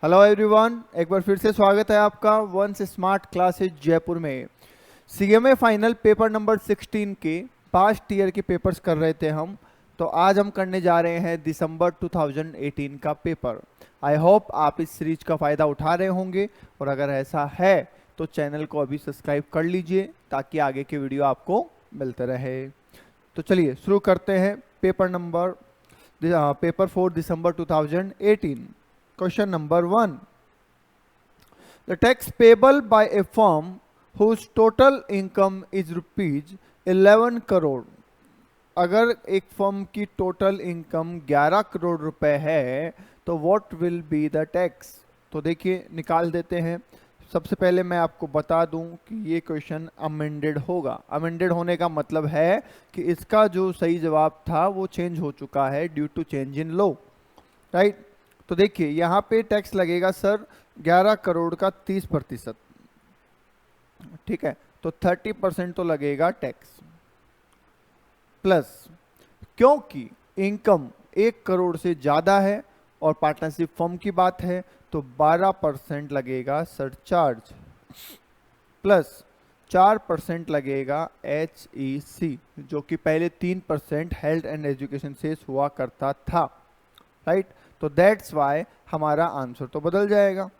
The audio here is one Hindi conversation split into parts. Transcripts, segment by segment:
हेलो एवरीवन, एक बार फिर से स्वागत है आपका वंस स्मार्ट क्लासेज जयपुर में। सीएमए फाइनल पेपर नंबर 16 के पास्ट ईयर के पेपर्स कर रहे थे हम। तो आज हम करने जा रहे हैं दिसंबर 2018 का पेपर। आई होप आप इस सीरीज का फ़ायदा उठा रहे होंगे, और अगर ऐसा है तो चैनल को अभी सब्सक्राइब कर लीजिए ताकि आगे के वीडियो आपको मिलते रहे। तो चलिए शुरू करते हैं paper 4 December 2018। Question number 1. The tax payable by a firm whose total income is rupees 11 crore. अगर एक फर्म की टोटल इनकम 11 करोड़ रुपए है तो what will be the tax. तो देखिए निकाल देते हैं। सबसे पहले मैं आपको बता दूं कि ये क्वेश्चन अमेंडेड होगा। अमेंडेड होने का मतलब है कि इसका जो सही जवाब था वो चेंज हो चुका है due to change in law, right. तो देखिए यहाँ पे टैक्स लगेगा सर 11 करोड़ का 30%, ठीक है। तो 30% तो लगेगा टैक्स, प्लस क्योंकि इनकम 1 करोड़ से ज़्यादा है और पार्टनरशिप फर्म की बात है तो 12% लगेगा सरचार्ज, प्लस 4% लगेगा HEC जो कि पहले 3% हेल्थ एंड एजुकेशन से हुआ करता था, राइट। तो दैट्स वाई हमारा आंसर तो बदल जाएगा।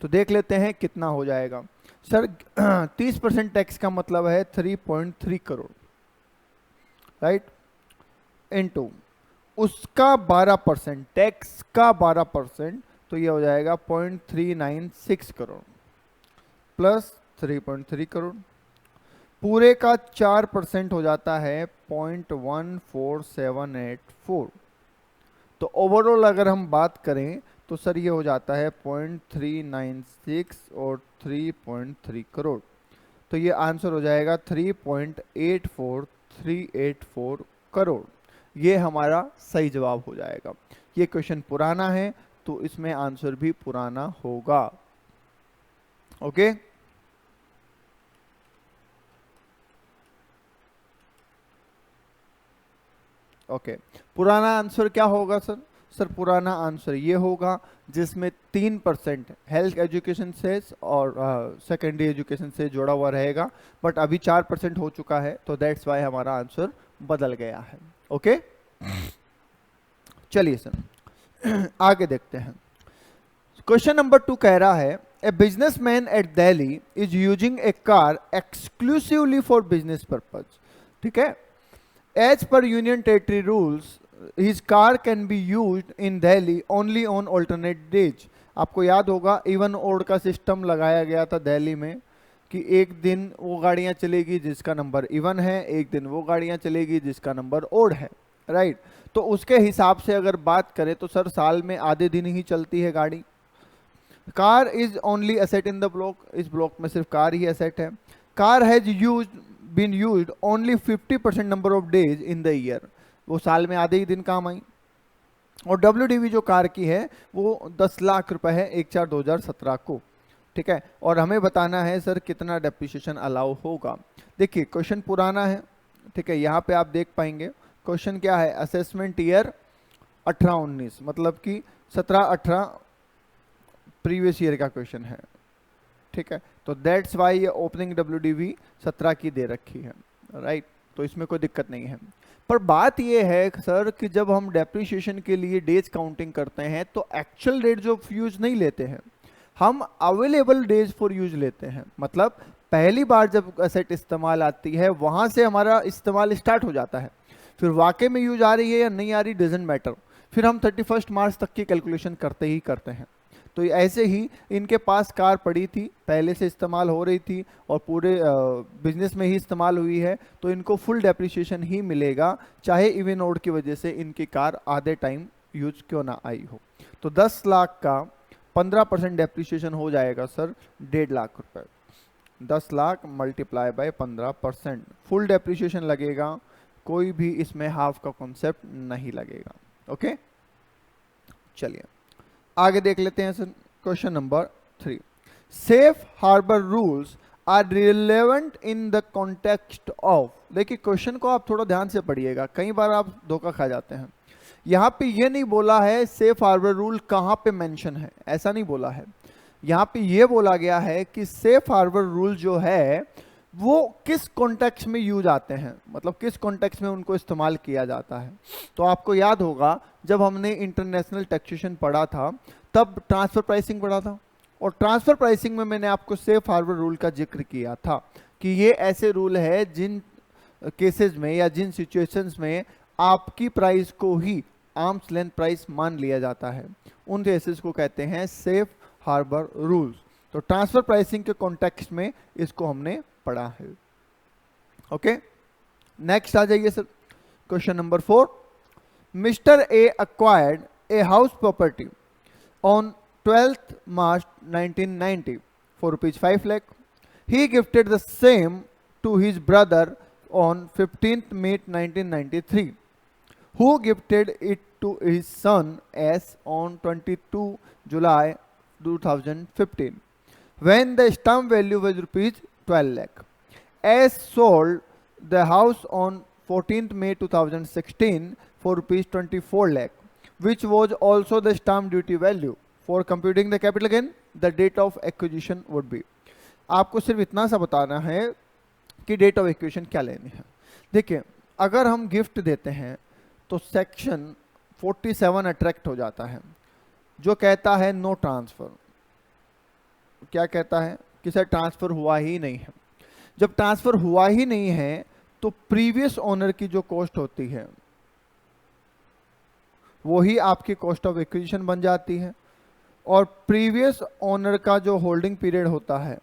तो देख लेते हैं कितना हो जाएगा सर। 30% टैक्स का मतलब है 3.3 करोड़, राइट, इनटू उसका 12%, टैक्स का 12%, तो ये हो जाएगा 0.396 करोड़ प्लस 3.3 करोड़। पूरे का 4% हो जाता है 0.14784। तो ओवरऑल अगर हम बात करें तो सर ये हो जाता है 0.396 और 3.3 करोड़। तो ये आंसर हो जाएगा 3.84384 करोड़। ये हमारा सही जवाब हो जाएगा। ये क्वेश्चन पुराना है तो इसमें आंसर भी पुराना होगा। Okay, okay. पुराना आंसर क्या होगा सर? सर पुराना आंसर ये होगा जिसमें 3% हेल्थ एजुकेशन से और सेकेंडरी एजुकेशन से जुड़ा हुआ रहेगा, बट अभी 4% हो चुका है तो दैट्स वाई हमारा आंसर बदल गया है। ओके, चलिए सर आगे देखते हैं। क्वेश्चन नंबर 2 कह रहा है a businessman at Delhi is using a car exclusively for business purpose. ठीक है, As per Union Territory rules, his car can be used in Delhi only on alternate days. आपको याद होगा इवन ओड का सिस्टम लगाया गया था दिल्ली में कि एक दिन वो गाड़ियाँ चलेगी जिसका नंबर इवन है, एक दिन वो गाड़ियाँ चलेगी जिसका नंबर ओड है, राइट। तो उसके हिसाब से अगर बात करें तो सर साल में आधे दिन ही चलती है गाड़ी। Car is only asset in the block, इस ब्लॉक में सिर्फ कार ही एसेट है। Car has used been used only 50% number of days in the year, वो साल में आधे ही दिन काम आई। और WDV जो कार की है वो 10 लाख रुपए है 1/4/2017 को, ठीक है। और हमें बताना है सर कितना डेप्रिसिएशन अलाउ होगा। देखिए क्वेश्चन पुराना है, ठीक है। यहाँ पे आप देख पाएंगे क्वेश्चन क्या है, असेसमेंट ईयर 18-19, मतलब कि 17-18 प्रीवियस ईयर का क्वेश्चन है, ठीक है। तो दैट्स वाई ये ओपनिंग WDV 17 की दे रखी है, राइट। तो इसमें कोई दिक्कत नहीं है। पर बात ये है सर कि जब हम डेप्रिसिएशन के लिए डेज काउंटिंग करते हैं तो एक्चुअल डेज ऑफ यूज नहीं लेते हैं, हम अवेलेबल डेज फॉर यूज लेते हैं। मतलब पहली बार जब एसेट इस्तेमाल आती है वहां से हमारा इस्तेमाल स्टार्ट हो जाता है, फिर वाकई में यूज आ रही है या नहीं आ रही डजंट मैटर, फिर हम 31 मार्च तक की कैलकुलेशन करते ही करते हैं। तो ऐसे ही इनके पास कार पड़ी थी, पहले से इस्तेमाल हो रही थी और पूरे बिजनेस में ही इस्तेमाल हुई है, तो इनको फुल डेप्रिसिएशन ही मिलेगा, चाहे इवन ओड की वजह से इनकी कार आधे टाइम यूज क्यों ना आई हो। तो 10 लाख का 15% डेप्रिसिएशन हो जाएगा सर 1.5 लाख रुपए। 10 lakh multiply by 15%, full depreciation लगेगा, कोई भी इसमें हाफ का कॉन्सेप्ट नहीं लगेगा। ओके, चलिए आगे देख लेते हैं sir. Question number 3, safe harbour rules are relevant in the context of. देखिए क्वेश्चन को आप थोड़ा ध्यान से पढ़िएगा, कई बार आप धोखा खा जाते हैं। यहाँ पे ये नहीं बोला है सेफ हार्बर रूल कहाँ पे मेंशन है, ऐसा नहीं बोला है। यहाँ पे ये बोला गया है कि सेफ हार्बर रूल जो है वो किस कॉन्टेक्स्ट में यूज आते हैं, मतलब किस कॉन्टेक्स्ट में उनको इस्तेमाल किया जाता है। तो आपको याद होगा जब हमने इंटरनेशनल टैक्सेशन पढ़ा था तब ट्रांसफर प्राइसिंग पढ़ा था, और ट्रांसफर प्राइसिंग में मैंने आपको सेफ हार्बर रूल का जिक्र किया था कि ये ऐसे रूल है जिन केसेस में या जिन सिचुएशंस में आपकी प्राइस को ही आर्म्स लेंथ प्राइस मान लिया जाता है, उन केसेस को कहते हैं सेफ हार्बर रूल्स। तो ट्रांसफर प्राइसिंग के कॉन्टेक्स्ट में इसको हमने पढ़ा है। ओके, नेक्स्ट आ जाइए sir, question number 4। Mister A acquired a house property on 12th March 1990 for ₹5 lakh. He gifted the same to his brother on 15th May 1993, who gifted it to his son as on 22 July 2015, when the stamp value was ₹12 lakh. As sold the house on 14th May 2016 for ₹24 lakh, which was also the stamp duty value. For computing the capital gain, the date of acquisition would be. आपको सिर्फ इतना सा बताना है कि डेट ऑफ एक्विजिशन क्या लेनी है। देखिए, अगर हम गिफ्ट देते हैं तो सेक्शन 47 अट्रैक्ट हो जाता है जो कहता है नो ट्रांसफर। क्या कहता है कि सर ट्रांसफर हुआ ही नहीं है। जब ट्रांसफर हुआ ही नहीं है तो प्रीवियस ओनर की जो कॉस्ट होती है वही आपकी कॉस्ट ऑफ एक्विजिशन बन जाती है, और प्रीवियस ओनर का जो होल्डिंग पीरियड होता है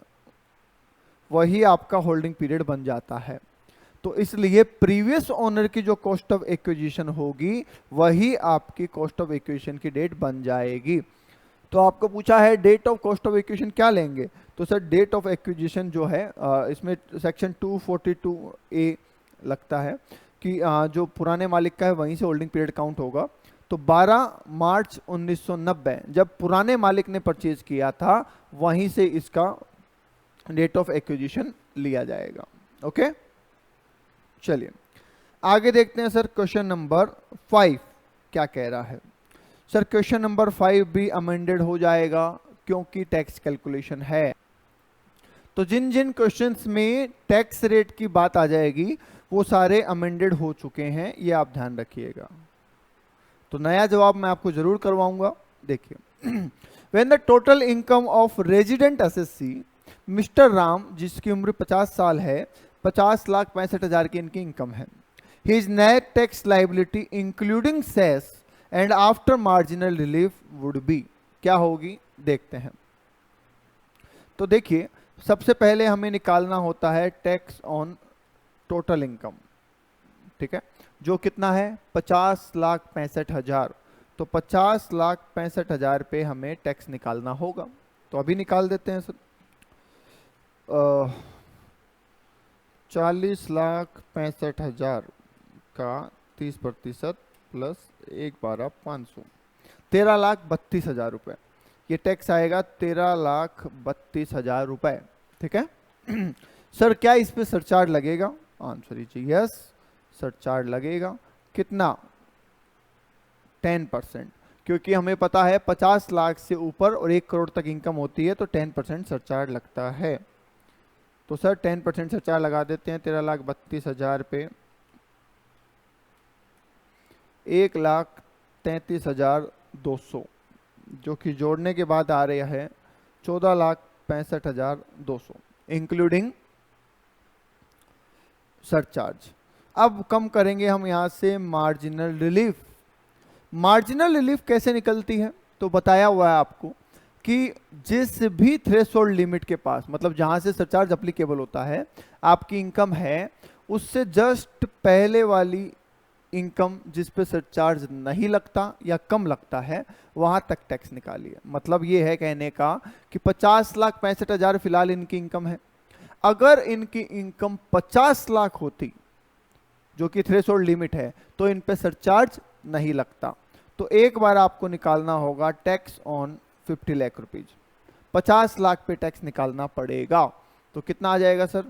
वही आपका होल्डिंग पीरियड बन जाता है। तो इसलिए प्रीवियस ओनर की जो कॉस्ट ऑफ एक्विजिशन होगी वही आपकी कॉस्ट ऑफ एक्विजिशन की डेट बन जाएगी। तो आपको पूछा है date of cost of acquisition क्या लेंगे, तो सर डेट ऑफ एक्विजिशन जो है इसमें सेक्शन 242A लगता है कि जो पुराने मालिक का है वहीं से होल्डिंग पीरियड काउंट होगा। तो 12 मार्च 1990 जब पुराने मालिक ने परचेज किया था वहीं से इसका डेट ऑफ एक्विजिशन लिया जाएगा। ओके, चलिए आगे देखते हैं सर। क्वेश्चन नंबर 5 क्या कह रहा है। सर क्वेश्चन नंबर 5 भी अमेंडेड हो जाएगा क्योंकि टैक्स कैलकुलेशन है। तो जिन जिन क्वेश्चंस में टैक्स रेट की बात आ जाएगी वो सारे अमेंडेड हो चुके हैं, ये आप ध्यान रखिएगा। तो नया जवाब मैं आपको जरूर करवाऊंगा। देखिए, when the total income of resident SSC mister Ram, जिसकी उम्र 50 साल है, 50,65,000 की इनकी इनकम है। His net tax liability including cess and after marginal relief would be, क्या होगी देखते हैं। तो देखिए, सबसे पहले हमें निकालना होता है टैक्स ऑन टोटल इनकम, ठीक है, जो कितना है 50,65,000। तो 50,65,000 पे हमें टैक्स निकालना होगा। तो अभी निकाल देते हैं सर। 40,65,000 का 30% प्लस 1,12,500, 13,32,000 रुपये। ये टैक्स आएगा 13,32,000 रुपये, ठीक है। सर क्या इस पे सरचार्ज लगेगा? आंसर इज यस, सरचार्ज लगेगा। कितना? 10%, क्योंकि हमें पता है 50 लाख से ऊपर और 1 करोड़ तक इनकम होती है तो 10% सरचार्ज लगता है। तो सर 10% सरचार्ज लगा देते हैं 13,32,000 पे 1,33,200, जो कि जोड़ने के बाद आ रहा है 14,65,200 इंक्लूडिंग सरचार्ज। अब कम करेंगे हम यहां से मार्जिनल रिलीफ। मार्जिनल रिलीफ कैसे निकलती है? तो बताया हुआ है आपको कि जिस भी थ्रेशोल्ड लिमिट के पास, मतलब जहां से सरचार्ज अप्लीकेबल होता है, आपकी इनकम है उससे जस्ट पहले वाली इनकम जिस पे सरचार्ज नहीं लगता या कम लगता है वहां तक टैक्स निकालिए। मतलब ये है कहने का कि 50,65,000 फिलहाल इनकी इनकम है। अगर इनकी इनकम 50 लाख होती, जो कि थ्रेशोल्ड लिमिट है, तो इन पे सरचार्ज नहीं लगता। तो एक बार आपको निकालना होगा tax on 50 lakh rupees. 50 lakh पे टैक्स निकालना पड़ेगा। तो कितना आ जाएगा सर?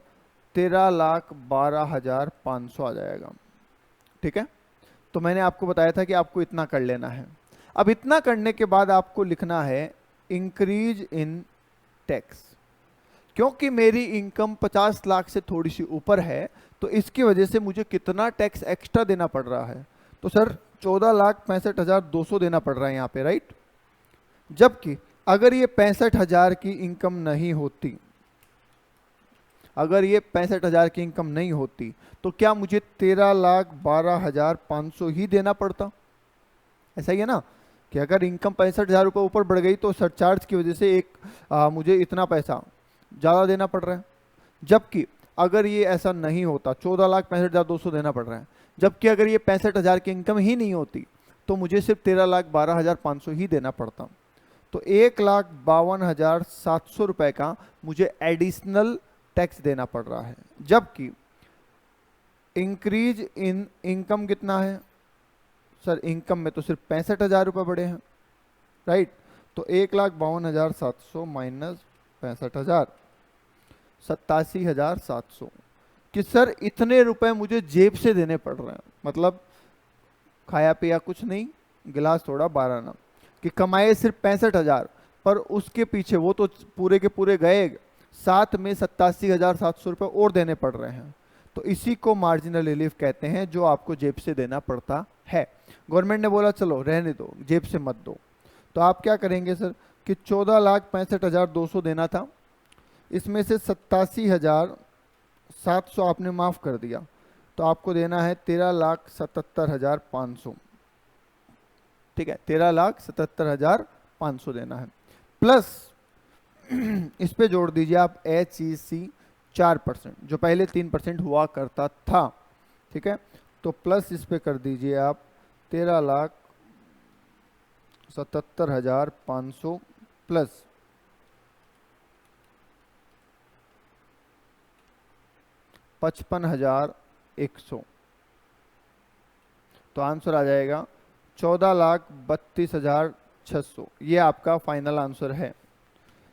13,12,500 आ जाएगा, ठीक है। तो मैंने आपको बताया था कि आपको इतना कर लेना है। अब इतना करने के बाद आपको लिखना है इंक्रीज इन टैक्स। क्योंकि मेरी इनकम 50 लाख से थोड़ी सी ऊपर है, तो इसकी वजह से मुझे कितना टैक्स एक्स्ट्रा देना पड़ रहा है? तो सर 14,65,200 देना पड़ रहा है यहाँ पे, राइट। जबकि अगर ये 65,000 की इनकम नहीं होती, अगर ये 65,000 की इनकम नहीं होती, तो क्या मुझे 13,12,500 ही देना पड़ता? ऐसा ही है ना, कि अगर इनकम 65,000 रुपये ऊपर बढ़ गई तो सरचार्ज की वजह से मुझे इतना पैसा ज़्यादा देना पड़ रहा है। जबकि अगर ये ऐसा नहीं होता, 14,65,200 देना पड़ रहा है। जबकि अगर ये 65,000 की इनकम ही नहीं होती, तो मुझे सिर्फ 13,12,500 ही देना पड़ता। तो 1,52,700 रुपये का मुझे एडिशनल टैक्स देना पड़ रहा है। जबकि इंक्रीज इन इनकम कितना है? सर इनकम में तो सिर्फ 65,000 रुपये बढ़े हैं, राइट। तो 1,52,700 माइनस 65,000, 87,700। कि सर इतने रुपए मुझे जेब से देने पड़ रहे हैं, मतलब खाया पिया कुछ नहीं, गिलास थोड़ा 12 ना, कि कमाए सिर्फ 65,000, पर उसके पीछे वो तो पूरे के पूरे गए, साथ में 87,700 रुपये और देने पड़ रहे हैं। तो इसी को मार्जिनल रिलीफ कहते हैं, जो आपको जेब से देना पड़ता है। गवर्नमेंट ने बोला चलो रहने दो, जेब से मत दो, तो आप क्या करेंगे सर कि 14,65,200 देना था, इसमें से 87,700 आपने माफ कर दिया, तो आपको देना है 13,77,500। ठीक है, 13,77,500 देना है। प्लस इस पे जोड़ दीजिए आप HEC 4%, जो पहले 3% हुआ करता था। ठीक है, तो प्लस इस पे कर दीजिए आप 13,77,500 प्लस 55,100, तो आंसर आ जाएगा 14,32,600। ये आपका फाइनल आंसर है।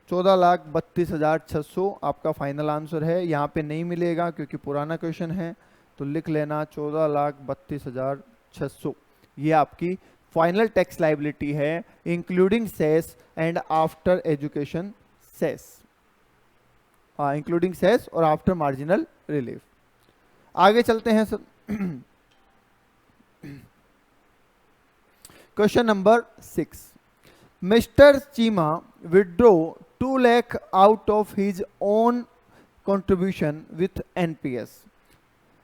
14,32,600 आपका फाइनल आंसर है। यहाँ पे नहीं मिलेगा क्योंकि पुराना क्वेश्चन है, तो लिख लेना 14,32,600। ये आपकी फाइनल टैक्स लाइबिलिटी है, including cess and after education cess, including cess और आफ्टर मार्जिनल रिलीफ। आगे चलते हैं sir. Question number 6। Mister Cheema withdraw 2 lakh out of his own contribution with NPS.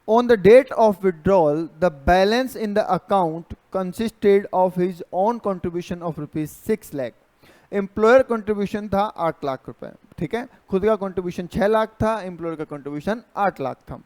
On the date of withdrawal, the balance in the account consisted of his own contribution of rupees 6 lakh. Employer contribution था 8 लाख रुपए, ठीक है, खुद का कंट्रीब्यूशन 6 लाख था, एम्प्लॉयर का कंट्रीब्यूशन 8 लाख था।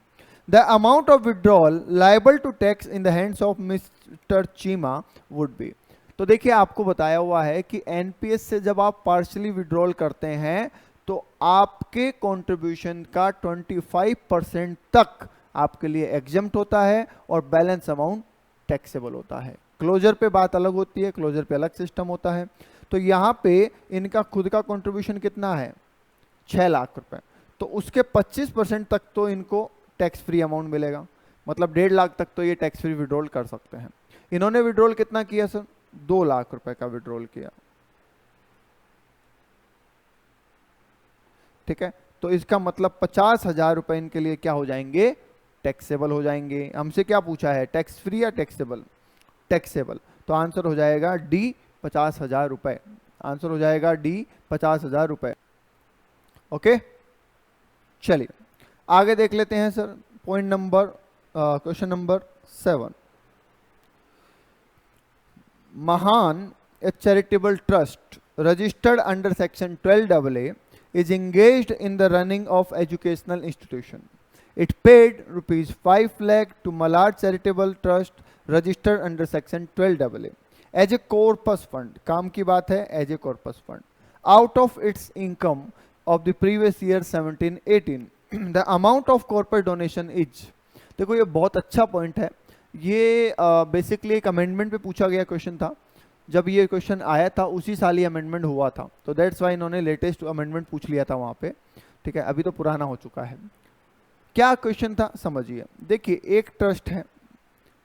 The amount of withdrawal liable to tax in the hands of mister Cheema would be. तो देखिए आपको बताया हुआ है कि एनपीएस से जब आप पार्शियली विड्रॉल करते हैं तो आपके कंट्रीब्यूशन का 25% तक आपके लिए एग्जम्प्ट होता है और बैलेंस अमाउंट टैक्सेबल होता है। क्लोजर पे बात अलग होती है, क्लोजर पे अलग सिस्टम होता है। तो यहाँ पे इनका खुद का कंट्रीब्यूशन कितना है? 6 लाख रुपए, तो उसके 25% तक तो इनको टैक्स फ्री अमाउंट मिलेगा, मतलब 1.5 लाख तक तो ये टैक्स फ्री विड्रॉल कर सकते हैं। इन्होंने विड्रॉल कितना किया सर? 2 लाख रुपए का विड्रॉल किया, ठीक है। तो इसका मतलब 50,000 रुपए इनके लिए क्या हो जाएंगे? टैक्सेबल हो जाएंगे। हमसे क्या पूछा है, टैक्स फ्री या टैक्सेबल? टैक्सेबल। तो आंसर हो जाएगा डी 50,000 रुपए। आंसर हो जाएगा डी 50,000 रुपए। ओके, चलिए आगे देख लेते हैं sir. Point number question number 7। Mahan a charitable trust registered under section 12AA is engaged in the running of educational institution. It paid rupees 5 lakh to Malad Charitable Trust registered under section 12AA as a corpus fund. काम की बात है, as a corpus fund. Out of its income of the previous year 17-18, the amount of corporate donation is. देखो ये बहुत अच्छा पॉइंट है। ये बेसिकली एक अमेंडमेंट पे पूछा गया क्वेश्चन था। जब ये क्वेश्चन आया था उसी साल ही अमेंडमेंट हुआ था, तो दैट्स वाई इन्होंने लेटेस्ट अमेंडमेंट पूछ लिया था वहाँ पे, ठीक है। अभी तो पुराना हो चुका है। क्या क्वेश्चन था समझिए। देखिए एक ट्रस्ट है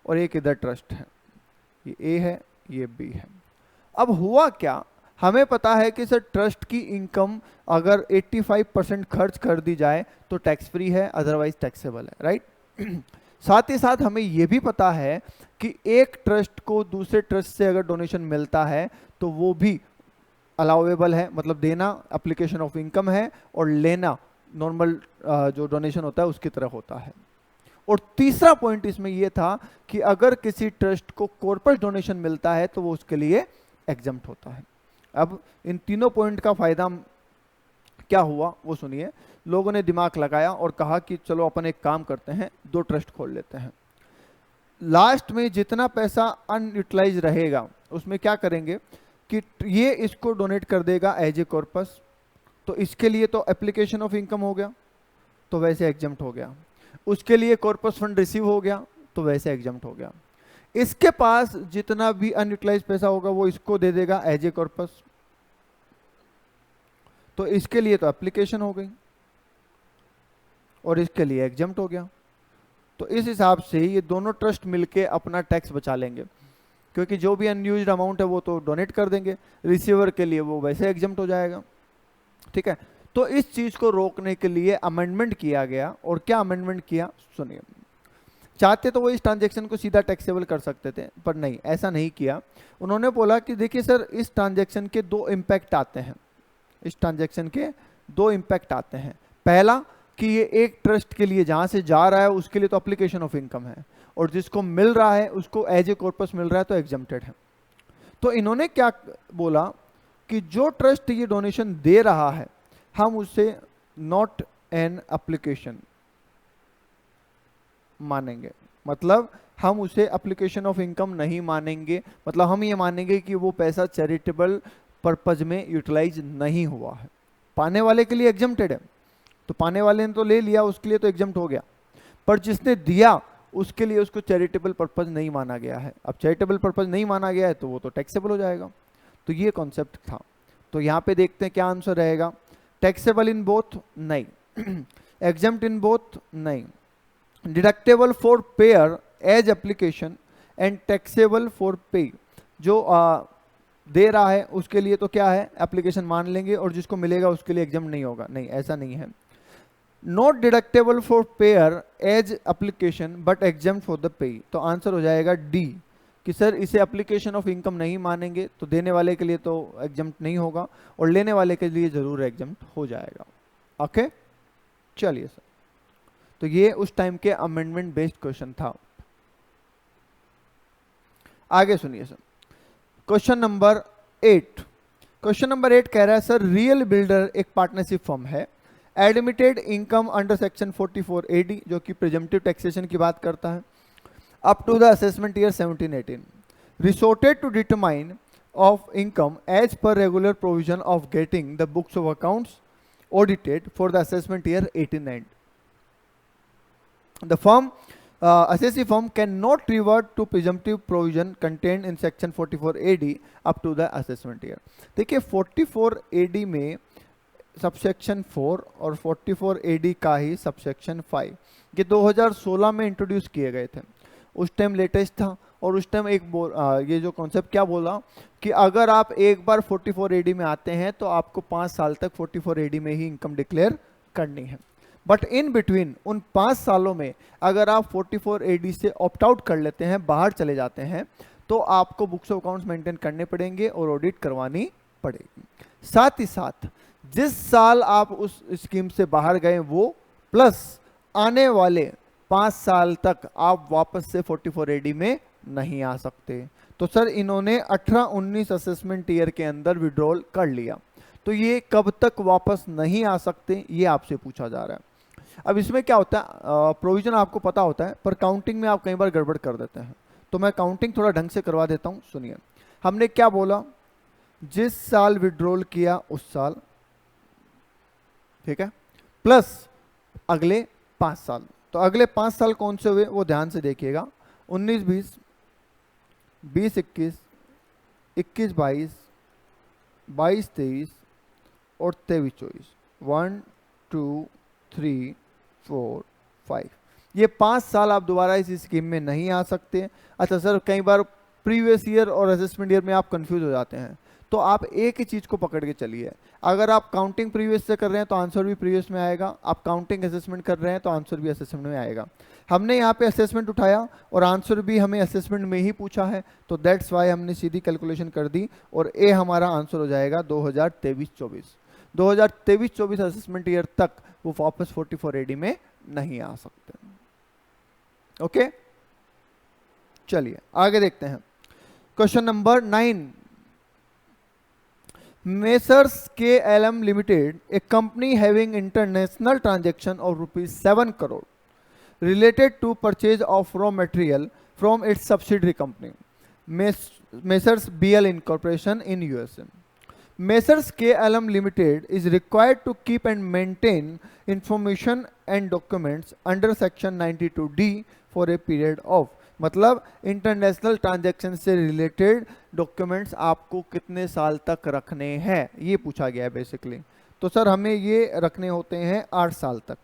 और एक इधर ट्रस्ट है, ये ए है, ये बी है। अब हुआ क्या, हमें पता है कि सर ट्रस्ट की इनकम अगर 85% खर्च कर दी जाए तो टैक्स फ्री है, अदरवाइज टैक्सेबल है, राइट। साथ ही साथ हमें यह भी पता है कि एक ट्रस्ट को दूसरे ट्रस्ट से अगर डोनेशन मिलता है तो वो भी अलाउेबल है, मतलब देना एप्लीकेशन ऑफ इनकम है और लेना नॉर्मल जो डोनेशन होता है उसकी तरह होता है। और तीसरा पॉइंट इसमें यह था कि अगर किसी ट्रस्ट को कॉर्पोरेट डोनेशन मिलता है तो वो उसके लिए एग्जम्प्ट होता है। अब इन तीनों पॉइंट का फायदा क्या हुआ वो सुनिए। लोगों ने दिमाग लगाया और कहा कि चलो अपन एक काम करते हैं, 2 ट्रस्ट खोल लेते हैं। लास्ट में जितना पैसा अनयूटिलाइज रहेगा उसमें क्या करेंगे कि ये इसको डोनेट कर देगा एज ए कॉर्पस, तो इसके लिए तो एप्लीकेशन ऑफ इनकम हो गया, तो वैसे एग्जम्प्ट हो गया। उसके लिए कॉर्पस फंड रिसीव हो गया, तो वैसे एग्जम्प्ट हो गया। इसके पास जितना भी अनयूटिलाइज पैसा होगा वो इसको दे देगा एज ए कॉर्पस, तो इसके लिए तो एप्लीकेशन हो गई और इसके लिए एग्जम्प्ट हो गया। तो इस हिसाब से ये दोनों ट्रस्ट मिलके अपना टैक्स बचा लेंगे, क्योंकि जो भी अनयूज्ड अमाउंट है वो तो डोनेट कर देंगे, रिसीवर के लिए वो वैसे एग्जम्प्ट हो जाएगा, ठीक है। तो इस चीज को रोकने के लिए अमेंडमेंट किया गया। और क्या अमेंडमेंट किया सुनिए। चाहते तो वो इस ट्रांजैक्शन को सीधा टैक्सेबल कर सकते थे, पर नहीं, ऐसा नहीं किया। उन्होंने बोला कि देखिए सर, इस ट्रांजैक्शन के 2 इम्पैक्ट आते हैं, इस ट्रांजैक्शन के 2 इम्पैक्ट आते हैं। पहला कि ये एक ट्रस्ट के लिए जहां से जा रहा है उसके लिए तो एप्लीकेशन ऑफ इनकम है, और जिसको मिल रहा है उसको एज ए कॉर्पस मिल रहा है तो एग्जम्प्टेड है। तो इन्होंने क्या बोला कि जो ट्रस्ट ये डोनेशन दे रहा है हम उसे नॉट एन एप्लीकेशन मानेंगे, मतलब हम उसे एप्लीकेशन ऑफ इनकम नहीं मानेंगे, मतलब हम ये मानेंगे कि वो पैसा चैरिटेबल पर्पज में यूटिलाइज नहीं हुआ है। पाने वाले के लिए एग्जम्प्टेड है, तो पाने वाले ने तो ले लिया, उसके लिए तो एग्जम्प्ट हो गया, पर जिसने दिया उसके लिए उसको चैरिटेबल पर्पज नहीं माना गया है। अब चैरिटेबल पर्पज नहीं माना गया है तो वो तो टैक्सेबल हो जाएगा। तो ये कॉन्सेप्ट था। तो यहाँ पे देखते हैं क्या आंसर रहेगा। टैक्सेबल इन बोथ, नहीं। एग्जम्प्ट इन बोथ, नहीं। Deductible for payer as application and taxable for payee, जो दे रहा है उसके लिए तो क्या है, एप्लीकेशन मान लेंगे, और जिसको मिलेगा उसके लिए एग्जम्प्ट नहीं होगा, नहीं, ऐसा नहीं है। Not deductible for payer as application but exempt for the payee, तो आंसर हो जाएगा डी, कि सर इसे एप्लीकेशन ऑफ इनकम नहीं मानेंगे, तो देने वाले के लिए तो एग्जम्प्ट नहीं होगा और लेने वाले के लिए जरूर एग्जम्प्ट हो जाएगा। ओके, चलिए सर, तो ये उस टाइम के अमेंडमेंट बेस्ड क्वेश्चन था। आगे सुनिए sir, question number 8। Question number 8 कह रहा है सर, रियल बिल्डर एक पार्टनरशिप फर्म है, admitted income under section 44 AD, जो कि प्रिजम्पटिव टैक्सेशन की बात करता है, up to the assessment year 17-18, resorted to determine of income as per regular provision of getting the books of accounts audited for the assessment year 18-19. The firm, assessee firm cannot revert to presumptive provision contained in section 44 AD up to the assessment year. देखिए 44 AD में सबसेक्शन 4 और 44 AD का ही सबसेक्शन 5 ये 2016 में इंट्रोड्यूस किए गए थे। उस टाइम लेटेस्ट था, और उस टाइम एक ये जो कॉन्सेप्ट क्या बोला कि अगर आप एक बार 44 AD में आते हैं तो आपको 5 साल तक 44 AD में ही इनकम डिक्लेयर करनी है। बट इन बिटवीन उन 5 सालों में अगर आप 44 AD से ऑप्ट आउट कर लेते हैं, बाहर चले जाते हैं, तो आपको बुक्स ऑफ अकाउंट्स मेंटेन करने पड़ेंगे और ऑडिट करवानी पड़ेगी। साथ ही साथ जिस साल आप उस स्कीम से बाहर गए वो प्लस आने वाले 5 साल तक आप वापस से 44 AD में नहीं आ सकते। तो सर इन्होंने 18-19 असेसमेंट ईयर के अंदर विड्रॉल कर लिया, तो ये कब तक वापस नहीं आ सकते ये आपसे पूछा जा रहा है। अब इसमें क्या होता है, प्रोविजन आपको पता होता है, पर काउंटिंग में आप कई बार गड़बड़ कर देते हैं, तो मैं काउंटिंग थोड़ा ढंग से करवा देता हूं। सुनिए, हमने क्या बोला, जिस साल विड्रॉल किया उस साल, ठीक है, प्लस अगले 5 साल। तो अगले 5 साल कौन से हुए वो ध्यान से देखिएगा, 19-20, 20-21, 21-22, 22-23 और 23-24। 1 2 3 4 5, ये 5 साल आप दोबारा इस स्कीम में नहीं आ सकते। अच्छा सर, कई बार प्रीवियस ईयर और असेसमेंट ईयर में आप कंफ्यूज हो जाते हैं, तो आप एक ही चीज को पकड़ के चलिए। अगर आप काउंटिंग प्रीवियस से कर रहे हैं तो आंसर भी प्रीवियस में आएगा, आप काउंटिंग असेसमेंट कर रहे हैं तो आंसर भी असेसमेंट में आएगा। हमने यहाँ पे असेसमेंट उठाया और आंसर भी हमें असेसमेंट में ही पूछा है, तो दैट्स वाई हमने सीधी कैलकुलेशन कर दी और ए हमारा आंसर हो जाएगा 2023-24। 2023-24 असेसमेंट ईयर तक वो वापस 44 AD में नहीं आ सकते। ओके, चलिए आगे देखते हैं। Question number 9, Messrs KLM Limited, a company having international transaction of ₹7 crore related to purchase of raw material from its subsidiary company, Messrs BL Incorporation in USA. Messrs KLM Limited is required to keep and maintain information and documents under section 92D for a period of, मतलब इंटरनेशनल ट्रांजैक्शन से रिलेटेड डॉक्यूमेंट्स आपको कितने साल तक रखने हैं, ये पूछा गया है बेसिकली। तो सर हमें ये रखने होते हैं 8 साल तक।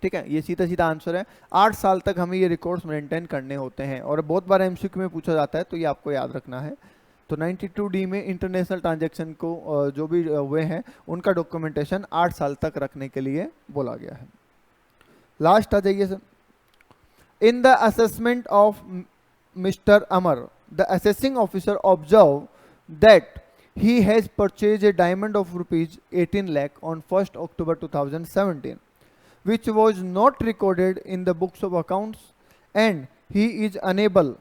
ठीक है, ये सीधा सीधा आंसर है, 8 साल तक हमें ये रिकॉर्ड्स मेंटेन करने होते हैं और बहुत बार एमसीक्यू में पूछा जाता है, तो ये आपको याद रखना है। तो 92D में इंटरनेशनल ट्रांजैक्शन को जो भी हुए हैं उनका डॉक्यूमेंटेशन 8 साल तक रखने के लिए बोला गया है। लास्ट आ जाइए sir. In the assessment of Mr. Amar, the assessing officer observed that he has purchased a diamond of ₹18 lakh on 1st October 2017, which was not recorded in the books of accounts, and he is unable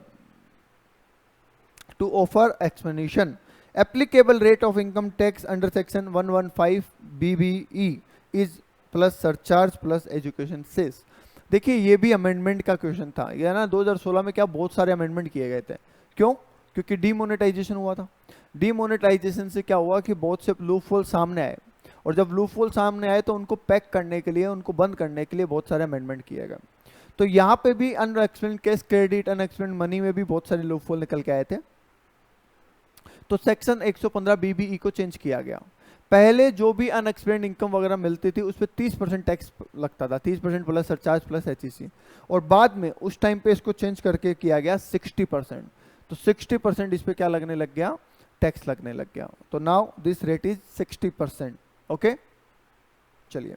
to offer explanation. Applicable rate of income tax under section 115 BBE is plus surcharge plus education cess. देखिए ये भी अमेंडमेंट का क्वेश्चन था, ये ना 2016 में क्या बहुत सारे अमेंडमेंट किए गए थे। क्यों? क्योंकि डीमोनेटाइजेशन हुआ था। डीमोनेटाइजेशन से क्या हुआ कि बहुत से लूपहोल सामने आए, और जब लूपहोल सामने आए तो उनको पैक करने के लिए, उनको बंद करने के लिए बहुत सारे अमेंडमेंट किए गए। तो यहाँ पे भी unexplained case credit, unexplained money में भी बहुत सारे लूपहोल निकल के आए थे। तो सेक्शन 115 BBE को चेंज किया गया। पहले जो भी अनएक्सप्लेन्ड इनकम वगैरह मिलती थी उस पर 30% टैक्स लगता था, 30% प्लस सरचार्ज प्लस HEC, और बाद में उस टाइम पे इसको चेंज करके किया गया 60%। तो 60% इस पे क्या लगने लग गया, टैक्स लगने लग गया। तो now this rate is 60%। Okay, चलिए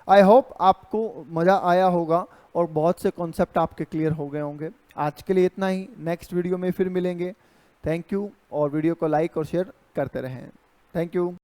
आई होप आपको मजा आया होगा और बहुत से कॉन्सेप्ट आपके क्लियर हो गए होंगे। आज के लिए इतना ही, नेक्स्ट वीडियो में फिर मिलेंगे। थैंक यू, और वीडियो को लाइक और शेयर करते रहें। Thank you.